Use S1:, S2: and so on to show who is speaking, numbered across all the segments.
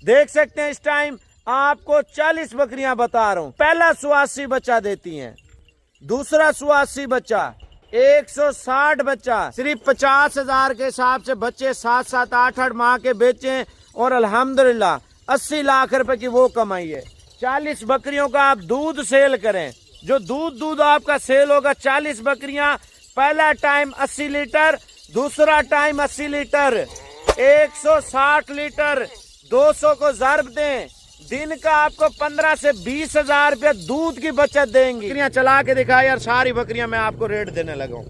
S1: देख सकते हैं इस टाइम आपको 40 बकरियां बता रहा हूं। पहला 88 बच्चा देती हैं, दूसरा 88 बच्चा, 160 बच्चा। सिर्फ 50,000 के हिसाब से बच्चे 7-7, 8-8 माह के बेचे और अल्हम्दुलिल्लाह 80 लाख रुपए की वो कमाई है। 40 बकरियों का आप दूध सेल करें, जो दूध आपका सेल होगा 40 बकरियां। पहला टाइम 80 लीटर, दूसरा टाइम 80 लीटर, 160 लीटर। 200 को ज़र्ब दें, दिन का आपको 15 से 20 हजार रुपया दूध की बचत देंगी। बकरियां चला के दिखाई यार, सारी बकरियां मैं आपको रेट देने लगा हूं।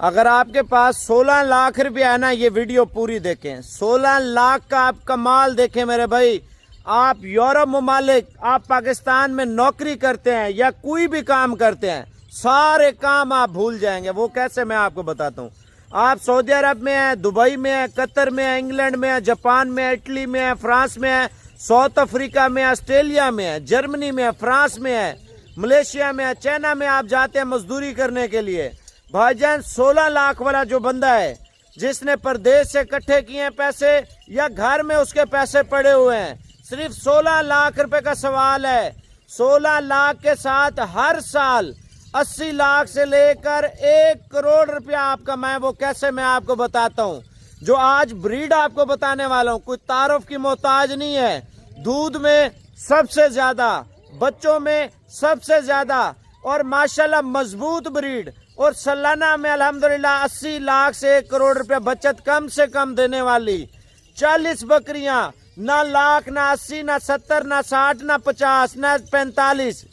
S1: अगर आपके पास 16 लाख रुपया है ना, ये वीडियो पूरी देखें। 16 लाख का आपका माल देखें मेरे भाई। आप यूरोप ममालिक, आप पाकिस्तान में नौकरी करते हैं या कोई भी काम करते हैं, सारे काम आप भूल जाएंगे। वो कैसे, मैं आपको बताता हूँ। आप सऊदी अरब में है, दुबई में है, कतर में है, इंग्लैंड में है, जापान में है, इटली में है, फ्रांस में है, साउथ अफ्रीका में, ऑस्ट्रेलिया में है, जर्मनी में है, फ्रांस में है, मलेशिया में है, चाइना में आप जाते हैं मजदूरी करने के लिए। भाईजान 16 लाख वाला जो बंदा है, जिसने परदेश से इकट्ठे किए हैं पैसे या घर में उसके पैसे पड़े हुए हैं, सिर्फ 16 लाख रुपए का सवाल है। 16 लाख के साथ हर साल 80 लाख से लेकर 1 करोड़ रुपया आप कमाए। वो कैसे, मैं आपको बताता हूँ। जो आज ब्रीड आपको बताने वाला हूँ, कोई तारुफ की मोहताज नहीं है। दूध में सबसे ज्यादा, बच्चों में सबसे ज्यादा और माशाल्लाह मजबूत ब्रीड, और सालाना में अल्हम्दुलिल्लाह 80 लाख से 1 करोड़ रुपया बचत कम से कम देने वाली 40 बकरियां। ना लाख, ना 80, ना 70, ना 60, ना 50, ना 45।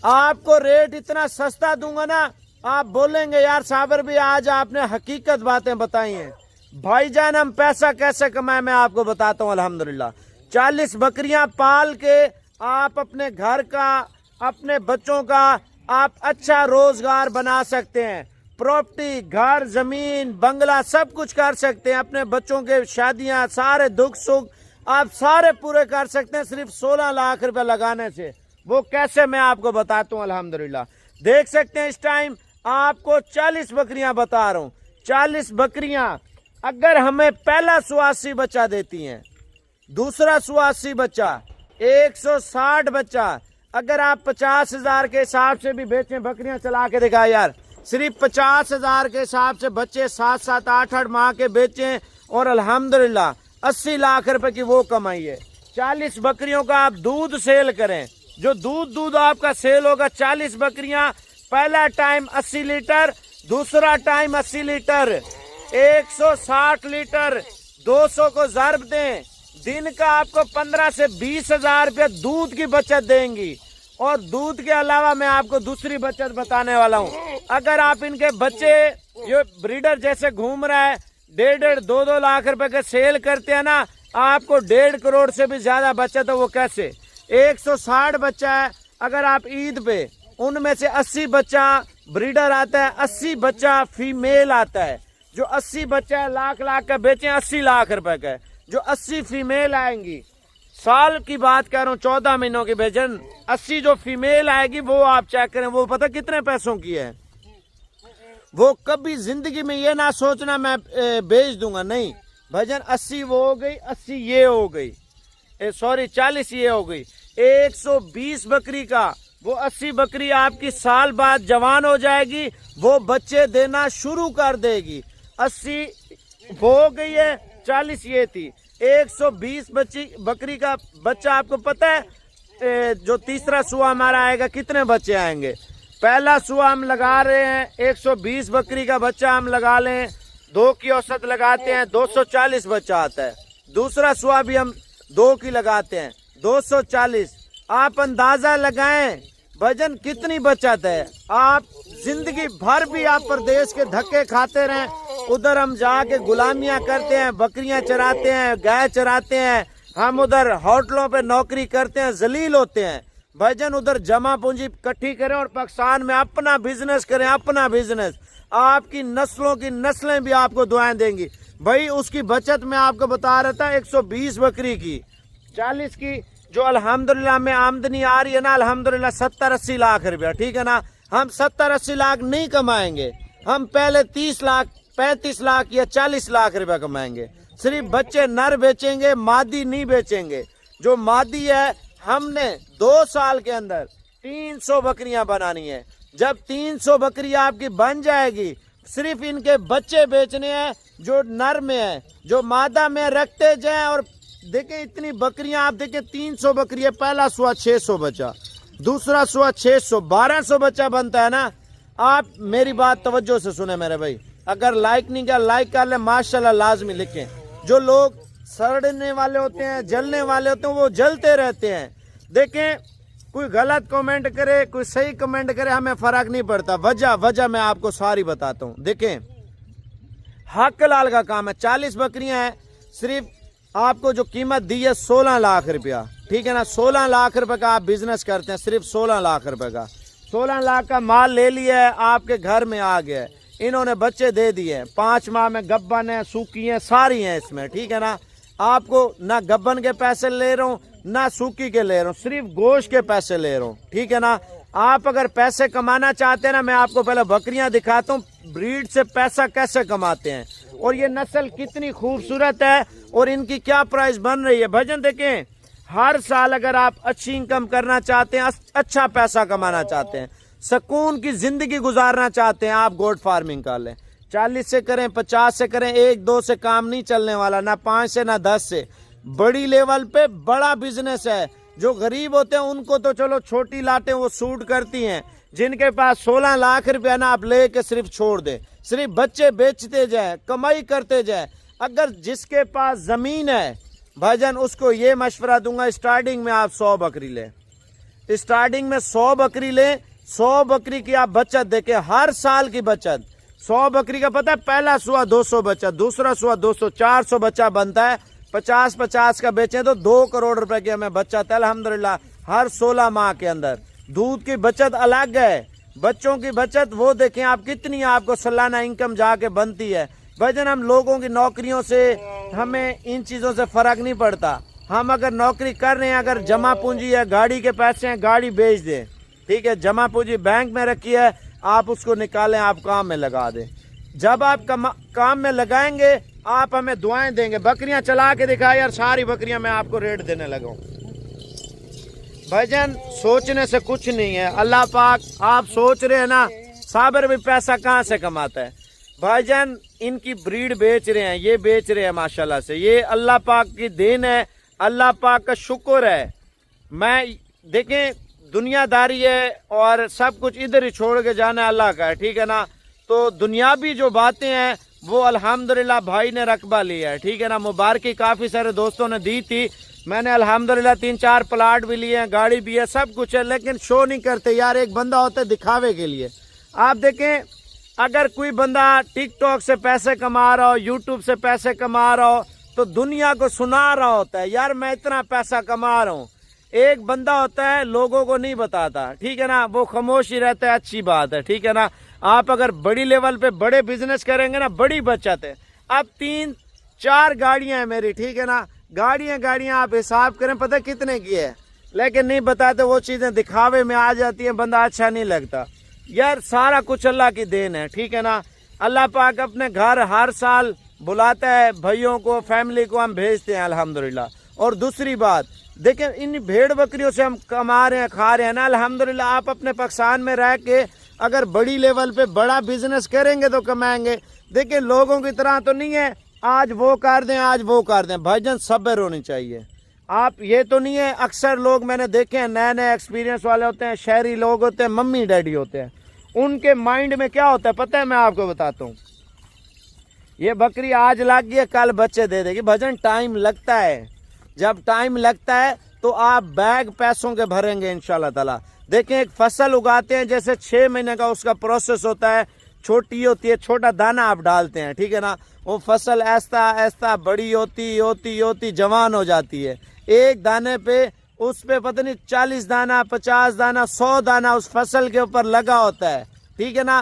S1: आपको रेट इतना सस्ता दूंगा ना, आप बोलेंगे यार साबर भी आज आपने हकीकत बातें बताई हैं। भाईजान हम पैसा कैसे कमाए मैं आपको बताता हूँ। अल्हम्दुलिल्लाह 40 बकरियां पाल के आप अपने घर का, अपने बच्चों का आप अच्छा रोजगार बना सकते हैं। प्रॉपर्टी, घर, जमीन, बंगला सब कुछ कर सकते हैं। अपने बच्चों के शादियां, सारे दुख सुख आप सारे पूरे कर सकते हैं सिर्फ 16 लाख रुपए लगाने से। वो कैसे, मैं आपको बताता हूँ। अल्हम्दुलिल्लाह देख सकते हैं इस टाइम आपको 40 बकरियां बता रहा हूँ। 40 बकरियां अगर हमें पहला 88 बच्चा देती हैं, दूसरा 88 बच्चा, 160 बच्चा। अगर आप 50,000 के हिसाब से भी बेचें, बकरियां चला के दिखा यार, सिर्फ 50,000 के हिसाब से बच्चे 7-7, 8-8 माह के बेचें और अल्हम्दुलिल्लाह 80 लाख रुपए की वो कमाई है। 40 बकरियों का आप दूध सेल करें, जो दूध आपका सेल होगा 40 बकरियां। पहला टाइम 80 लीटर, दूसरा टाइम 80 लीटर, 160 लीटर। 200 को ज़र्ब दें, दिन का आपको 15 से 20 हजार रुपया दूध की बचत देंगी। और दूध के अलावा मैं आपको दूसरी बचत बताने वाला हूँ। अगर आप इनके बच्चे, जो ब्रीडर जैसे घूम रहा है, 1.5, 2 लाख रुपए के सेल करते हैं ना, आपको 1.5 करोड़ से भी ज्यादा बचत है। वो कैसे, 160 बच्चा है, अगर आप ईद पे उनमें से 80 बच्चा ब्रीडर आता है, 80 बच्चा फीमेल आता है। जो 80 बच्चा है लाख का बेचे 80 लाख रुपए का है। जो 80 फीमेल आएंगी, साल की बात कर रहा हूँ, 14 महीनों की बेचन, 80 जो फीमेल आएगी वो आप चेक करें, वो पता कितने पैसों की है। वो कभी जिंदगी में ये ना सोचना मैं बेच दूंगा, नहीं भजन। 80 वो हो गई, 80 ये हो गई, सॉरी 40 ये हो गई। 120 बकरी का वो 80 बकरी आपकी साल बाद जवान हो जाएगी, वो बच्चे देना शुरू कर देगी। 80 वो हो गई है, 40 ये थी। 120 बकरी का बच्चा आपको पता है जो तीसरा सुआ हमारा आएगा कितने बच्चे आएंगे। पहला सुआ हम लगा रहे हैं 120 बकरी का बच्चा हम लगा लें, 2 की औसत लगाते हैं 240 बच्चा आता है। दूसरा सुआ भी हम 2 की लगाते हैं 240। आप अंदाजा लगाएं वजन कितनी बचत है। आप जिंदगी भर भी आप प्रदेश के धक्के खाते रहें, उधर हम जाके गुलामियां करते हैं, बकरियां चराते हैं, गाय चराते हैं, हम उधर होटलों पे नौकरी करते हैं, जलील होते हैं। भाईजान उधर जमा पूंजी इकट्ठी करें और पाकिस्तान में अपना बिजनेस करें, अपना बिजनेस। आपकी नस्लों की नस्लें भी आपको दुआएं देंगी। भाई उसकी बचत में आपको बता रहा था 120 बकरी की, 40 की, जो अल्हम्दुलिल्लाह में आमदनी आ रही है ना, अल्हम्दुलिल्लाह 70-80 लाख रुपया, ठीक है ना। हम 70-80 लाख नहीं कमाएंगे, हम पहले 30 लाख 35 लाख या 40 लाख रुपया कमाएंगे। सिर्फ बच्चे नर बेचेंगे, मादी नहीं बेचेंगे। जो मादी है हमने 2 साल के अंदर 300 बकरियां बनानी है। जब 300 बकरियां आपकी बन जाएगी, सिर्फ इनके बच्चे बेचने हैं जो नर में है, जो मादा में रखते जाएं। और देखें इतनी बकरियां, आप देखें 300 बकरियां, पहला सुआ 600 बचा, दूसरा सुआ 600, 1200 बच्चा बनता है ना। आप मेरी बात तवज्जो से सुने मेरे भाई, अगर लाइक नहीं किया लाइक कर ले, माशाल्लाह लाजमी लिखें। जो लोग सड़ने वाले होते हैं, जलने वाले होते हैं, वो जलते रहते हैं। देखें कोई गलत कमेंट करे, कोई सही कमेंट करे, हमें फर्क नहीं पड़ता। वजह मैं आपको सारी बताता हूँ। देखें हक लाल का काम है। 40 बकरियां हैं, सिर्फ आपको जो कीमत दी है 16 लाख रुपया, ठीक है ना। 16 लाख रुपए का आप बिजनेस करते हैं, सिर्फ 16 लाख रुपए का। 16 लाख का माल ले लिया है, आपके घर में आ गया है। इन्होंने बच्चे दे दिए, 5 माह में गब्बन है, सूकी है, सारी हैं इसमें, ठीक है ना। आपको ना गब्बन के पैसे ले रहा हूँ, ना सूकी के ले रहा हूँ, सिर्फ गोश्त के पैसे ले रहा हूँ, ठीक है ना। आप अगर पैसे कमाना चाहते हैं ना, मैं आपको पहले बकरियां दिखाता हूँ, ब्रीड से पैसा कैसे कमाते हैं और ये नस्ल कितनी खूबसूरत है और इनकी क्या प्राइस बन रही है। भजन देखें, हर साल अगर आप अच्छी इनकम करना चाहते हैं, अच्छा पैसा कमाना चाहते हैं, सुकून की जिंदगी गुजारना चाहते हैं, आप गोट फार्मिंग कर लें। 40 से करें, 50 से करें, 1-2 से काम नहीं चलने वाला, ना 5 से ना 10 से। बड़ी लेवल पे बड़ा बिजनेस है। जो गरीब होते हैं उनको तो चलो छोटी लाटें वो सूट करती हैं, जिनके पास 16 लाख रुपया ना आप लेके सिर्फ छोड़ दे, सिर्फ बच्चे बेचते जाए, कमाई करते जाए। अगर जिसके पास जमीन है भाईजान, उसको ये मशवरा दूंगा, स्टार्टिंग में आप 100 बकरी ले, स्टार्टिंग में 100 बकरी ले। 100 बकरी की आप बचत देखें, हर साल की बचत। 100 बकरी का पता है, पहला सुआ 200 बच्चा, दूसरा सुआ 200, 400 बच्चा बनता है। 50-50 का बेचें तो 2 करोड़ रुपए की हमें बचत है अल्हम्दुलिल्लाह हर 16 माह के अंदर। दूध की बचत अलग है, बच्चों की बचत वो देखें आप कितनी आपको सालाना इनकम जाके बनती है। भजन हम लोगों की नौकरियों से, हमें इन चीज़ों से फ़र्क नहीं पड़ता। हम अगर नौकरी कर रहे हैं, अगर जमा पूंजी है, गाड़ी के पैसे हैं, गाड़ी बेच दें, ठीक है। जमा पूंजी बैंक में रखी है, आप उसको निकालें, आप काम में लगा दें। जब आप काम में लगाएंगे, आप हमें दुआएं देंगे। बकरियां चला के दिखाए यार, सारी बकरियां मैं आपको रेट देने लगा हूं। भाईजान सोचने से कुछ नहीं है, अल्लाह पाक, आप सोच रहे हैं ना साबर भी पैसा कहाँ से कमाता है। भाईजान इनकी ब्रीड बेच रहे हैं, ये बेच रहे हैं माशाल्लाह से, ये अल्लाह पाक की देन है, अल्लाह पाक का शुक्र है। मैं देखें दुनियादारी है और सब कुछ इधर ही छोड़ के जाना अल्लाह का है, ठीक है ना। तो दुनियावी जो बातें हैं वो अल्हम्दुलिल्लाह भाई ने रकबा लिया है, ठीक है ना। मुबारकी काफ़ी सारे दोस्तों ने दी थी, मैंने अल्हम्दुलिल्लाह 3-4 प्लाट भी लिए हैं, गाड़ी भी है, सब कुछ है, लेकिन शो नहीं करते यार। एक बंदा होता है दिखावे के लिए। आप देखें अगर कोई बंदा टिकटॉक से पैसे कमा रहा हो, यूट्यूब से पैसे कमा रहा हो, तो दुनिया को सुना रहा होता है यार मैं इतना पैसा कमा रहा हूँ। एक बंदा होता है लोगों को नहीं बताता, ठीक है ना, वो खामोश ही रहता है, अच्छी बात है, ठीक है ना। आप अगर बड़ी लेवल पे बड़े बिजनेस करेंगे ना, बड़ी बचत है। अब 3-4 गाड़ियां हैं मेरी, ठीक है ना। गाड़ियां आप हिसाब करें, पता कितने की है, लेकिन नहीं बताते। वो चीजें दिखावे में आ जाती है, बंदा अच्छा नहीं लगता यार। सारा कुछ अल्लाह की देन है, ठीक है ना। अल्लाह पाक अपने घर हर साल बुलाता है, भाइयों को, फैमिली को हम भेजते हैं अल्हम्दुलिल्लाह। और दूसरी बात देखें, इन भेड़ बकरियों से हम कमा रहे हैं, खा रहे हैं ना अल्हम्दुलिल्लाह। आप अपने पाकिस्तान में रह के अगर बड़ी लेवल पे बड़ा बिजनेस करेंगे तो कमाएंगे। देखिए लोगों की तरह तो नहीं है आज वो कर दें आज वो कर दें, भाईजान सब्र होनी चाहिए। आप ये तो नहीं है, अक्सर लोग मैंने देखे हैं नए नए एक्सपीरियंस वाले होते हैं, शहरी लोग होते हैं, मम्मी डैडी होते हैं, उनके माइंड में क्या होता है पता है, मैं आपको बताता हूँ। ये बकरी आज लाग गई, कल बच्चे दे देगी। भजन टाइम लगता है, जब टाइम लगता है तो आप बैग पैसों के भरेंगे इंशाल्लाह ताला। देखें एक फसल उगाते हैं, जैसे 6 महीने का उसका प्रोसेस होता है, छोटी होती है, छोटा दाना आप डालते हैं, ठीक है ना। वो फसल ऐसा ऐसा बड़ी होती जवान हो जाती है। एक दाने पे उस पे पता नहीं 40 दाना, 50 दाना, 100 दाना उस फसल के ऊपर लगा होता है, ठीक है ना।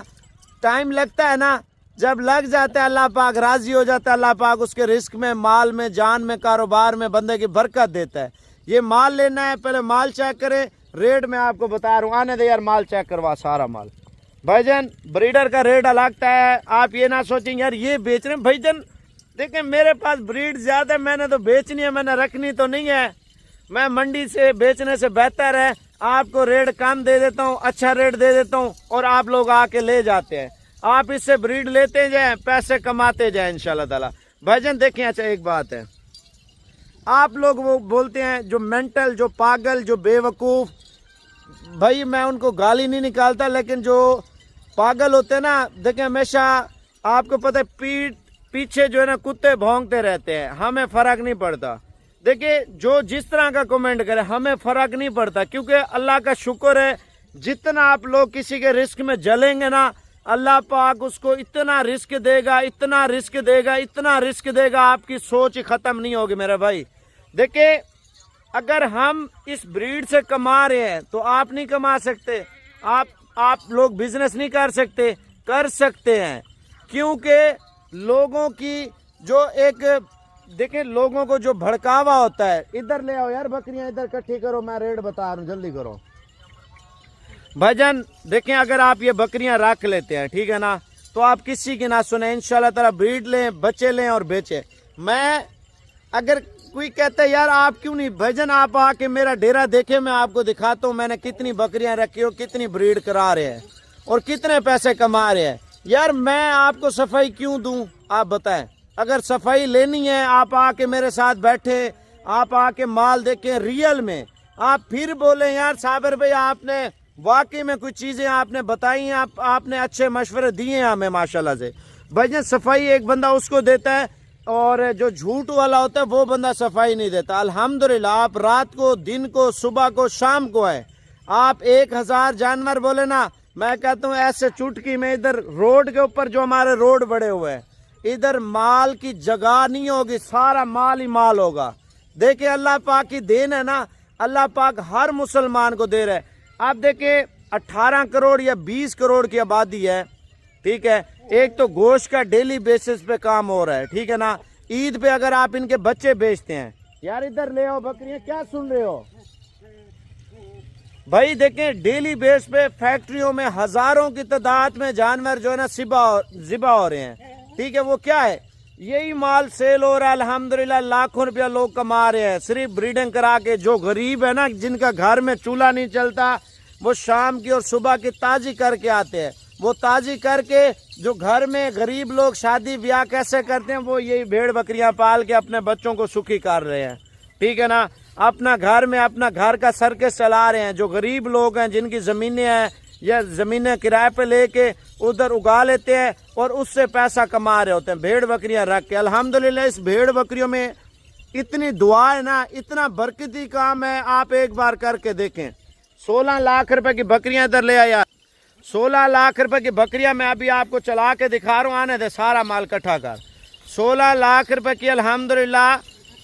S1: टाइम लगता है ना, जब लग जाता है अल्लाह पाक राजी हो जाता है, अल्लाह पाक उसके रिस्क में, माल में, जान में, कारोबार में बंदे की बरकत देता है। ये माल लेना है, पहले माल चेक करें, रेट मैं आपको बता रहा हूँ। आने दे यार, माल चेक करवा सारा माल। भाईजान ब्रीडर का रेट अलग है, आप ये ना सोचेंगे यार ये बेच रहे हैं। भाईजान देखिए मेरे पास ब्रीड ज्यादा, मैंने तो बेचनी है, मैंने रखनी तो नहीं है। मैं मंडी से बेचने से बेहतर है आपको रेट कम दे देता हूँ, अच्छा रेट दे देता हूँ और आप लोग आके ले जाते हैं। आप इससे ब्रीड लेते जाएं, पैसे कमाते जाएं इंशाल्लाह ताला। भाईजान देखें, अच्छा एक बात है, आप लोग वो बोलते हैं जो मेंटल, जो पागल, जो बेवकूफ़, भाई मैं उनको गाली नहीं निकालता, लेकिन जो पागल होते हैं ना, देखें हमेशा आपको पता है पीछे जो है ना कुत्ते भौंकते रहते हैं, हमें फ़र्क नहीं पड़ता। देखिए जो जिस तरह का कमेंट करे हमें फ़र्क नहीं पड़ता, क्योंकि अल्लाह का शुक्र है जितना आप लोग किसी के रिस्क में जलेंगे ना, अल्लाह पाक उसको इतना रिस्क देगा, इतना रिस्क देगा, इतना रिस्क देगा, आपकी सोच ही ख़त्म नहीं होगी मेरे भाई। देखिए अगर हम इस ब्रीड से कमा रहे हैं तो आप नहीं कमा सकते, आप लोग बिजनेस नहीं कर सकते हैं, क्योंकि लोगों की जो एक देखें, लोगों को जो भड़कावा होता है। इधर ले आओ यार बकरियां, इधर इकट्ठी करो, मैं रेट बता रहा हूँ, जल्दी करो भाईजान। देखें अगर आप ये बकरियां रख लेते हैं, ठीक है ना, तो आप किसी की ना सुने, इंशाल्लाह ताला ब्रीड लें, बच्चे लें और बेचें। मैं अगर कोई कहता है यार आप क्यों नहीं, भाईजान आप आके मेरा डेरा देखे, मैं आपको दिखाता हूँ मैंने कितनी बकरियां रखी हो, कितनी ब्रीड करा रहे हैं और कितने पैसे कमा रहे हैं। यार मैं आपको सफाई क्यों दूं, आप बताएं। अगर सफाई लेनी है आप आके मेरे साथ बैठे, आप आके माल देखें रियल में, आप फिर बोले यार साबिर भाई आपने वाकई में कुछ चीज़ें आपने बताई हैं, आपने अच्छे मशवरे दिए हैं हमें माशाल्लाह से। भाईजान सफाई एक बंदा उसको देता है और जो झूठ वाला होता है वो बंदा सफाई नहीं देता। अल्हम्दुलिल्लाह आप रात को, दिन को, सुबह को, शाम को है, आप 1000 जानवर बोले ना, मैं कहता हूँ ऐसे चुटकी में इधर रोड के ऊपर जो हमारे रोड बड़े हुए हैं, इधर माल की जगह नहीं होगी, सारा माल ही माल होगा। देखिए अल्लाह पाक की देन है ना, अल्लाह पाक हर मुसलमान को दे रहा है। आप देखिए 18 करोड़ या 20 करोड़ की आबादी है, ठीक है, एक तो गोश्त का डेली बेसिस पे काम हो रहा है, ठीक है ना। ईद पे अगर आप इनके बच्चे बेचते हैं, यार इधर ले आओ बकरियां, क्या सुन रहे हो भाई। देखें डेली बेस पे फैक्ट्रियों में हजारों की तादाद में जानवर जो है ना ज़िबा हो रहे हैं, ठीक है। वो क्या है, यही माल सेल हो रहा है, अल्हम्दुलिल्लाह लाखों रुपया लोग कमा रहे हैं सिर्फ ब्रीडिंग करा के। जो गरीब है ना, जिनका घर में चूल्हा नहीं चलता, वो शाम की और सुबह की ताजी करके आते हैं। वो ताजी करके जो घर में गरीब लोग शादी ब्याह कैसे करते हैं, वो यही भेड़ बकरियां पाल के अपने बच्चों को सुखी कर रहे हैं, ठीक है ना। अपना घर में अपना घर का सर्कस चला रहे हैं। जो गरीब लोग हैं, जिनकी ज़मीनें हैं या ज़मीनें किराए पे लेके उधर उगा लेते हैं और उससे पैसा कमा रहे होते हैं भेड़ बकरियां रख के। अल्हम्दुलिल्लाह इस भेड़ बकरियों में इतनी दुआ है ना, इतना बरकती काम है, आप एक बार करके देखें। 16 लाख रुपए की बकरियां इधर ले आया, 16 लाख रुपए की बकरियां मैं अभी आपको चला के दिखा रहा हूँ, आने दे सारा माल इकट्ठा कर। 16 लाख रुपए की अल्हम्दुलिल्लाह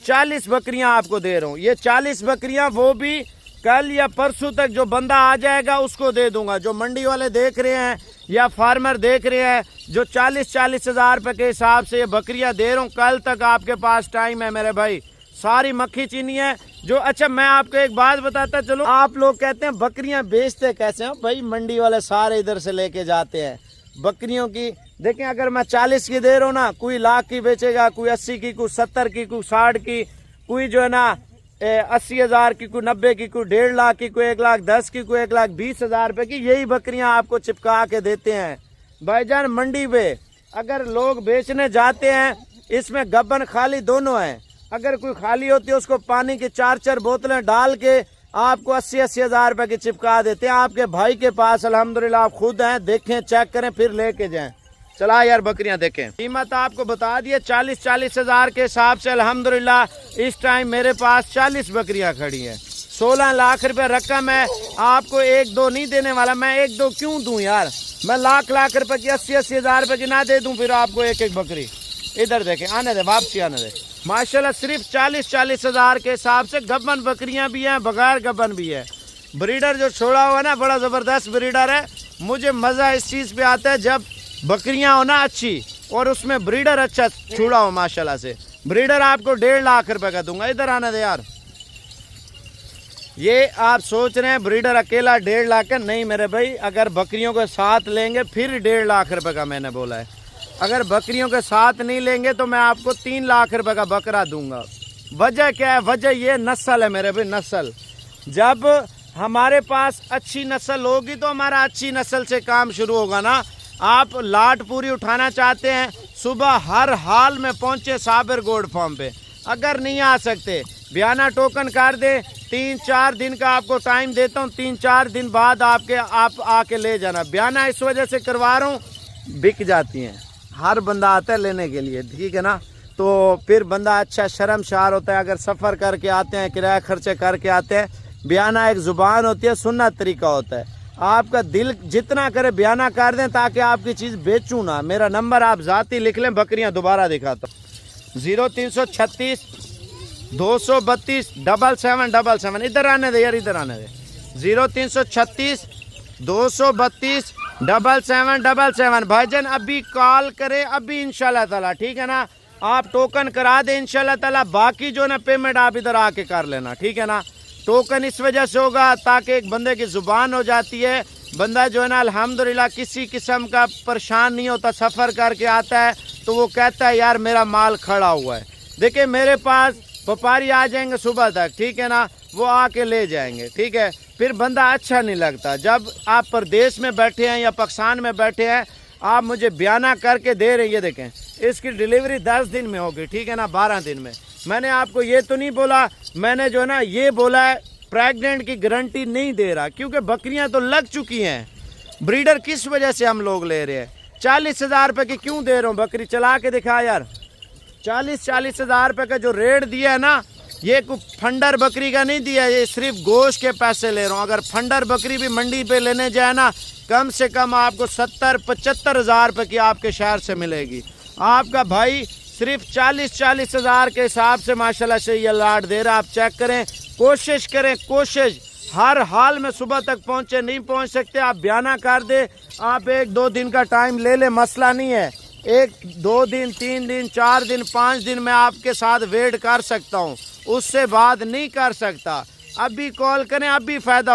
S1: 40 बकरियां आपको दे रहा हूँ। ये 40 बकरियां वो भी कल या परसों तक जो बंदा आ जाएगा उसको दे दूंगा। जो मंडी वाले देख रहे हैं या फार्मर देख रहे हैं, जो 40-40 हज़ार रुपये के हिसाब से ये बकरियां दे रहा हूँ, कल तक आपके पास टाइम है मेरे भाई, सारी मक्खी चीनी है जो। अच्छा मैं आपको एक बात बताता चलो, आप लोग कहते हैं बकरियां बेचते कैसे हैं भाई, मंडी वाले सारे इधर से लेके जाते हैं बकरियों की। देखें अगर मैं 40 की दे रहा हूँ ना, कोई लाख की बेचेगा, कोई 80 की, कोई 70 की, कोई 60 की, कोई जो है ना 80 हज़ार की, कोई 90 की, कोई 1.5 लाख की, कोई 1,10,000 की, कोई 1,20,000 रुपए की। यही बकरियां आपको चिपका के देते हैं भाईजान मंडी पे। अगर लोग बेचने जाते हैं, इसमें गब्बन खाली दोनों हैं। अगर कोई खाली होती है उसको पानी की 4-4 बोतलें डाल के आपको 80-80 हज़ार रुपए की चिपका देते हैं। आपके भाई के पास अल्हम्दुलिल्लाह आप खुद हैं, देखें चेक करें फिर लेके जाएं। चला यार बकरियां देखें, कीमत आपको बता दिए 40-40 हज़ार के हिसाब से अल्हम्दुलिल्लाह इस टाइम मेरे पास 40 बकरियां खड़ी हैं। 16 लाख रुपए रकम है, आपको 1-2 नहीं देने वाला। मैं 1-2 क्यों दूं यार, मैं लाख रुपए की 80-80 हज़ार रुपए की ना दे दूं फिर आपको एक बकरी। इधर देखें, आने दे, वापसी आने दे। माशाल्लाह सिर्फ 40-40 हज़ार के हिसाब से गब्बन बकरियां भी हैं, बगैर गब्बन भी है। ब्रीडर जो छोड़ा हुआ ना, बड़ा ज़बरदस्त ब्रीडर है। मुझे मज़ा इस चीज़ पे आता है जब बकरियां हो ना अच्छी और उसमें ब्रीडर अच्छा छोड़ा हो माशाल्लाह से। ब्रीडर आपको 1.5 लाख रुपए का दूंगा। इधर आने दे यार, ये आप सोच रहे हैं ब्रीडर अकेला 1.5 लाख का, नहीं मेरे भाई, अगर बकरियों के साथ लेंगे फिर 1.5 लाख रुपए का मैंने बोला है। अगर बकरियों के साथ नहीं लेंगे तो मैं आपको 3 लाख रुपए का बकरा दूंगा। वजह क्या है? वजह ये नस्ल है मेरे भाई, नस्ल। जब हमारे पास अच्छी नस्ल होगी तो हमारा अच्छी नस्ल से काम शुरू होगा ना। आप लाट पूरी उठाना चाहते हैं, सुबह हर हाल में पहुंचे साबिर गोड फार्म पे। अगर नहीं आ सकते बयाना टोकन कर दे, 3-4 दिन का आपको टाइम देता हूँ, 3-4 दिन बाद आप आके ले जाना। बयाना इस वजह से करवा रहा हूँ, बिक जाती हैं, हर बंदा आता है लेने के लिए, ठीक है ना। तो फिर बंदा अच्छा शर्मशार होता है। अगर सफ़र करके आते हैं, किराया खर्चे करके आते हैं, बयाना एक ज़ुबान होती है, सुनना तरीका होता है। आपका दिल जितना करे बयाना कर दें ताकि आपकी चीज़ बेचूँ ना। मेरा नंबर आप ज़ाती लिख लें, बकरियाँ दोबारा दिखाता हूँ। 0336 232 7777। इधर आने दे यार, इधर आने दे। 0336 232 7777। भाईजान अभी कॉल करे, अभी इंशाल्लाह ताला, ठीक है ना। आप टोकन करा दे इंशाल्लाह ताला, बाकी जो ना पेमेंट आप इधर आके कर लेना, ठीक है ना। टोकन इस वजह से होगा ताकि एक बंदे की ज़ुबान हो जाती है। बंदा जो है ना अल्हम्दुलिल्लाह किसी किस्म का परेशान नहीं होता, सफ़र करके आता है तो वो कहता है यार मेरा माल खड़ा हुआ है। देखिए मेरे पास व्यापारी आ जाएंगे सुबह तक, ठीक है ना, वो आके ले जाएंगे, ठीक है। फिर बंदा अच्छा नहीं लगता। जब आप प्रदेश में बैठे हैं या पाकिस्तान में बैठे हैं, आप मुझे बयाना करके दे रहे हैं, ये देखें इसकी डिलीवरी 10 दिन में होगी, ठीक है ना, 12 दिन में। मैंने आपको ये तो नहीं बोला, मैंने जो है ना ये बोला है प्रेग्नेंट की गारंटी नहीं दे रहा, क्योंकि बकरियां तो लग चुकी हैं। ब्रीडर किस वजह से हम लोग ले रहे हैं? 40,000 रुपये की क्यों दे रहा हूँ? बकरी चला के दिखा यार। 40,000 रुपये का जो रेट दिया है ना, ये कोई फंडर बकरी का नहीं दिया, ये सिर्फ गोश्त के पैसे ले रहा हूँ। अगर फंडर बकरी भी मंडी पे लेने जाए ना, कम से कम आपको 70-75,000 रुपये की आपके शहर से मिलेगी। आपका भाई सिर्फ 40,000 के हिसाब से माशाल्लाह से ये लाट दे रहा। आप चेक करें, कोशिश करें, कोशिश हर हाल में सुबह तक पहुँचे। नहीं पहुँच सकते आप बयाना कर दे, आप 1-2 दिन का टाइम ले ले, मसला नहीं है। 1-2 दिन, 3 दिन, 4 दिन, 5 दिन मैं आपके साथ वेट कर सकता हूँ, उससे बाद नहीं कर सकता। अभी कॉल करें, अभी फ़ायदा